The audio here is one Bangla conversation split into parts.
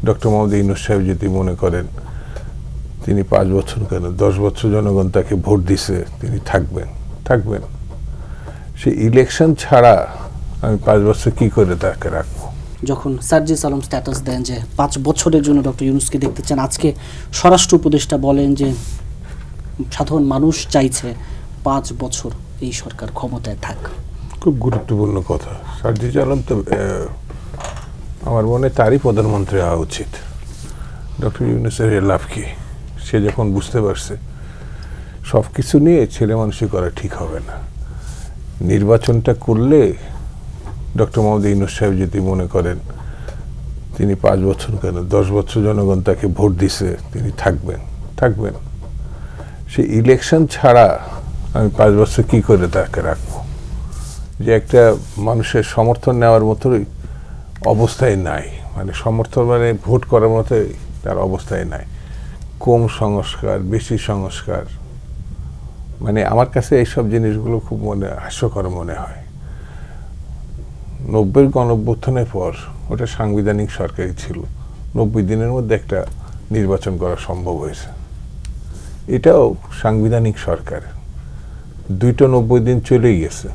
ডক্টর মোহাম্মদ ইউনূস সাহেব যদি মনে করেন তিনি 5 বছর কেন 10 বছর জনগণ তাকে ভোট দিছে, তিনি থাকবেন। সে ইলেকশন ছাড়া আমি 5 বছর কি করে তাকে রাখবো? যখন সার্জিস আলম স্ট্যাটাস দেন যে 5 বছরের জন্য ডক্টর ইউনূসকে দেখতে চান, আজকে স্বরাষ্ট্র উপদেষ্টা বলেন যে সাধারণ মানুষ চাইছে 5 বছর এই সরকার ক্ষমতায় থাক। খুব গুরুত্বপূর্ণ কথা। সার্জিস আলম তো আমার মনে তারই প্রধানমন্ত্রী হওয়া উচিত। ডক্টর ইউনূসের লাভ কি? সে যখন বুঝতে পারছে সব কিছু নিয়ে ছেলে মানুষই করা ঠিক হবে না, নির্বাচনটা করলে ডক্টর মোহাম্মদ ইউনূস সাহেব যদি মনে করেন তিনি 5 বছর কেন 10 বছর জনগণ তাকে ভোট দিছে, তিনি থাকবেন। সে ইলেকশন ছাড়া আমি 5 বছর কি করে তাকে রাখবো? যে একটা মানুষের সমর্থন নেওয়ার মতোই অবস্থায় নাই, মানে সমর্থন মানে ভোট করার মতোই তার অবস্থায় নাই। কম সংস্কার, বেশি সংস্কার, মানে আমার কাছে এইসব জিনিসগুলো খুব হাস্যকর মনে হয়। 90-এর গণঅভ্যুত্থানের পর ওটা সাংবিধানিক সরকারই ছিল, 90 দিনের মধ্যে একটা নির্বাচন করা সম্ভব হয়েছে। এটাও সাংবিধানিক সরকার, 2টা 90 দিন চলেই গেছে।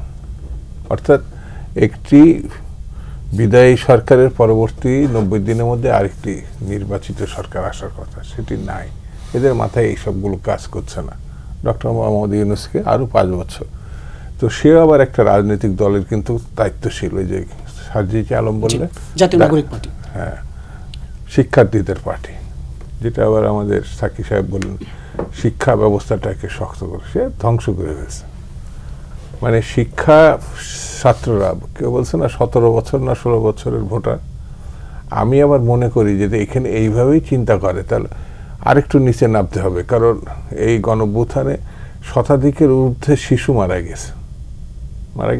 অর্থাৎ একটি বিদায়ী সরকারের পরবর্তী 90 দিনের মধ্যে আরেকটি নির্বাচিত সরকার আসার কথা, সেটি নাই। এদের মাথায় এইসবগুলো কাজ করছে না। ডক্টর মোহাম্মদ ইউনূসকে আরও 5 বছর, তো সেও আবার একটা রাজনৈতিক দলের কিন্তু দায়িত্বশীল। ওই যে সার্জিস আলম বললেন জাতীয় নাগরিক পার্টি, হ্যাঁ, শিক্ষার্থীদের পার্টি, যেটা আবার আমাদের সাকি সাহেব বললেন শিক্ষা ব্যবস্থাটাকে শক্ত করে সে ধ্বংস করে ফেলছে। মানে শিক্ষা ছাত্ররা কেউ বলছে না 17 বছর না 16 বছরের ভোটার। আমি আবার মনে করি যে এখানে এইভাবেই চিন্তা করে তাহলে আরেকটু নিচে নামতে হবে, কারণ এই গণঅভ্যুত্থানে শতাধিকের ঊর্ধ্বে শিশু মারা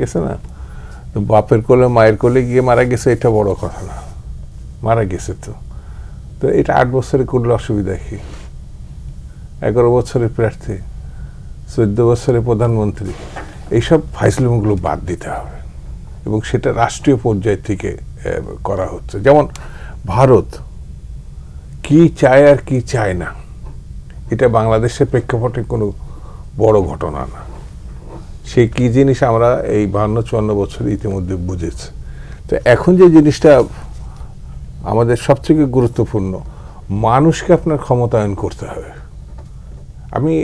গেছে না। তো বাপের কোলে মায়ের কোলে গিয়ে মারা গেছে, এটা বড় কথা না, মারা গেছে। তো এটা 8 বছরে করলে অসুবিধা কি? 11 বছরের প্রার্থী, 14 বছরের প্রধানমন্ত্রী, এইসব ফাইসলামগুলো বাদ দিতে হবে এবং সেটা রাষ্ট্রীয় পর্যায় থেকে করা হচ্ছে। যেমন ভারত কি চায় আর কি চায় না, এটা বাংলাদেশের প্রেক্ষাপটে কোনো বড় ঘটনা না। সে কি জিনিস আমরা এই 52-54 বছর ইতিমধ্যে বুঝেছি। তো এখন যে জিনিসটা আমাদের সবথেকে গুরুত্বপূর্ণ, মানুষকে আপনার ক্ষমতায়ন করতে হবে। আমি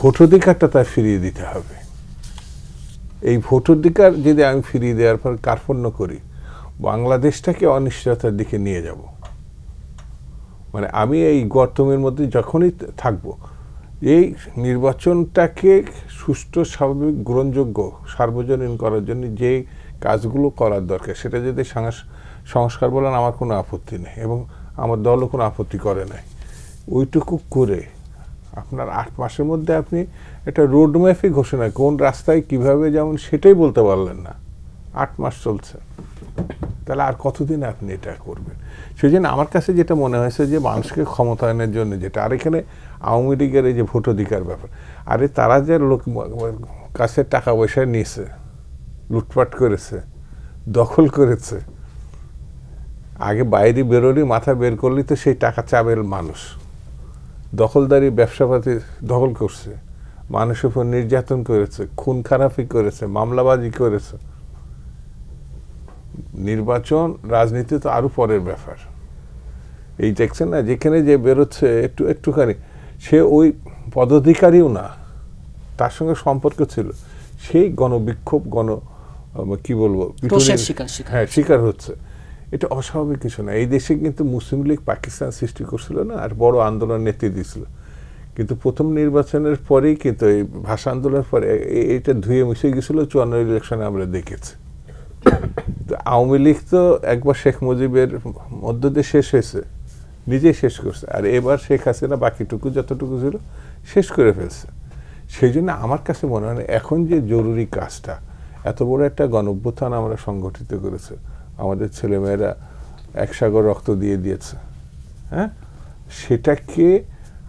ভোটাধিকারটা তার ফিরিয়ে দিতে হবে। এই ভোটাধিকার যদি আমি ফিরিয়ে দেওয়ার পর কার্পণ্য করি, বাংলাদেশটাকে অনিশ্চয়তার দিকে নিয়ে যাব। মানে আমি এই গর্তমের মধ্যে যখনই থাকবো, এই নির্বাচনটাকে সুষ্ঠু, স্বাভাবিক, গ্রহণযোগ্য, সার্বজনীন করার জন্য যে কাজগুলো করার দরকার, সেটা যদি সংস্কার বলেন আমার কোনো আপত্তি নেই এবং আমার দলও কোনো আপত্তি করে নাই। ওইটুকু করে আপনার 8 মাসের মধ্যে আপনি একটা রোডম্যাপই ঘোষণা, কোন রাস্তায় কিভাবে যেমন সেটাই বলতে পারলেন না। 8 মাস চলছে, তাহলে আর কতদিন আপনি এটা করবেন? সেই জন্য আমার কাছে যেটা মনে হয়েছে যে মানুষকে ক্ষমতায়নের জন্য যেটা, আর এখানে আওয়ামী লীগের এই যে ভোটাধিকার ব্যাপার, আরে তারা যে লোক কাছে টাকা পয়সা নিয়েছে, লুটপাট করেছে, দখল করেছে, আগে বাইরে বেরোলি মাথা বের করলি তো সেই টাকা চাবেল মানুষ, দখলদারি ব্যবসাপাতি দখল করছে, মানুষের উপর নির্যাতন করেছে, খুন খারাপি করেছে, মামলাবাজি করেছে। নির্বাচন রাজনীতি তো আরো পরের ব্যাপার। এই দেখছেন না যেখানে যে বেরোচ্ছে একটুখানি, সে ওই পদাধিকারীও না, তার সঙ্গে সম্পর্ক ছিল, সেই গণবিক্ষোভ কি বলবো শিকার হচ্ছে। এটা অস্বাভাবিক কিছু না। এই দেশে কিন্তু মুসলিম লীগ পাকিস্তান সৃষ্টি করছিল না, আর বড় আন্দোলন নেতৃত্ব দিয়েছিল, কিন্তু প্রথম নির্বাচনের পরেই কিন্তু এই ভাষা আন্দোলনের পরে এটা ধুয়ে মিশে গেছিল। 54 ইলেকশনে আমরা দেখেছি। আওয়ামী লীগ তো একবার শেখ মুজিবের মধ্য দিয়ে শেষ হয়েছে, নিজেই শেষ করছে, আর এবার শেখ হাসিনা বাকিটুকু যতটুকু ছিল শেষ করে ফেলছে। সেই জন্য আমার কাছে মনে হয় এখন যে জরুরি কাজটা, এত বড় একটা গণঅভ্যুত্থান আমরা সংগঠিত করেছে, আমাদের ছেলেমেয়েরা এক সাগর রক্ত দিয়ে দিয়েছে, হ্যাঁ, সেটাকে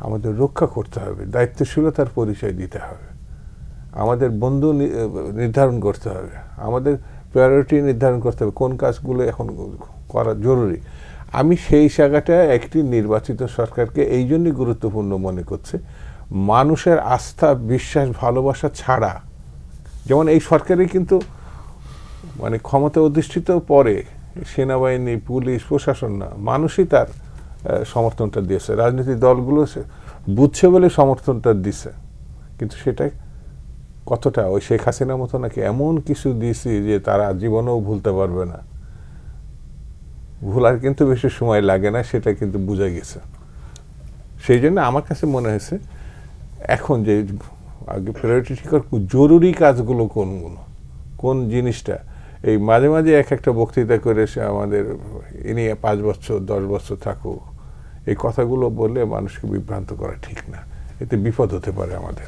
আমাদের রক্ষা করতে হবে, দায়িত্বশীলতার পরিচয় দিতে হবে, আমাদের বন্ধু নির্ধারণ করতে হবে, আমাদের প্রায়োরিটি নির্ধারণ করতে হবে, কোন কাজগুলো এখন করা জরুরি। আমি সেই জায়গাটা একটি নির্বাচিত সরকারকে এই জন্যই গুরুত্বপূর্ণ মনে করছি, মানুষের আস্থা বিশ্বাস ভালোবাসা ছাড়া, যেমন এই সরকারই কিন্তু মানে ক্ষমতা অধিষ্ঠিত পরে সেনাবাহিনী পুলিশ প্রশাসন না, মানুষই তার সমর্থনটা দিয়েছে, রাজনৈতিক দলগুলো বুঝছে বলে সমর্থনটা দিছে, কিন্তু সেটা কতটা ওই শেখ হাসিনার মতো নাকি এমন কিছু দিয়েছি যে তারা জীবনেও ভুলতে পারবে না, ভুলার কিন্তু বেশি সময় লাগে না, সেটা কিন্তু বোঝা গেছে। সেই জন্য আমার কাছে মনে হয়েছে এখন যে আগে প্রায়োরিটি ঠিক জরুরি কাজগুলো কোনগুলো, কোন জিনিসটা, এই মাঝে মাঝে এক একটা বক্তৃতা করে সে আমাদের ইনি 5 বছর 10 বছর থাকুক, এই কথাগুলো বললে মানুষকে বিভ্রান্ত করা ঠিক না, এতে বিপদ হতে পারে আমাদের।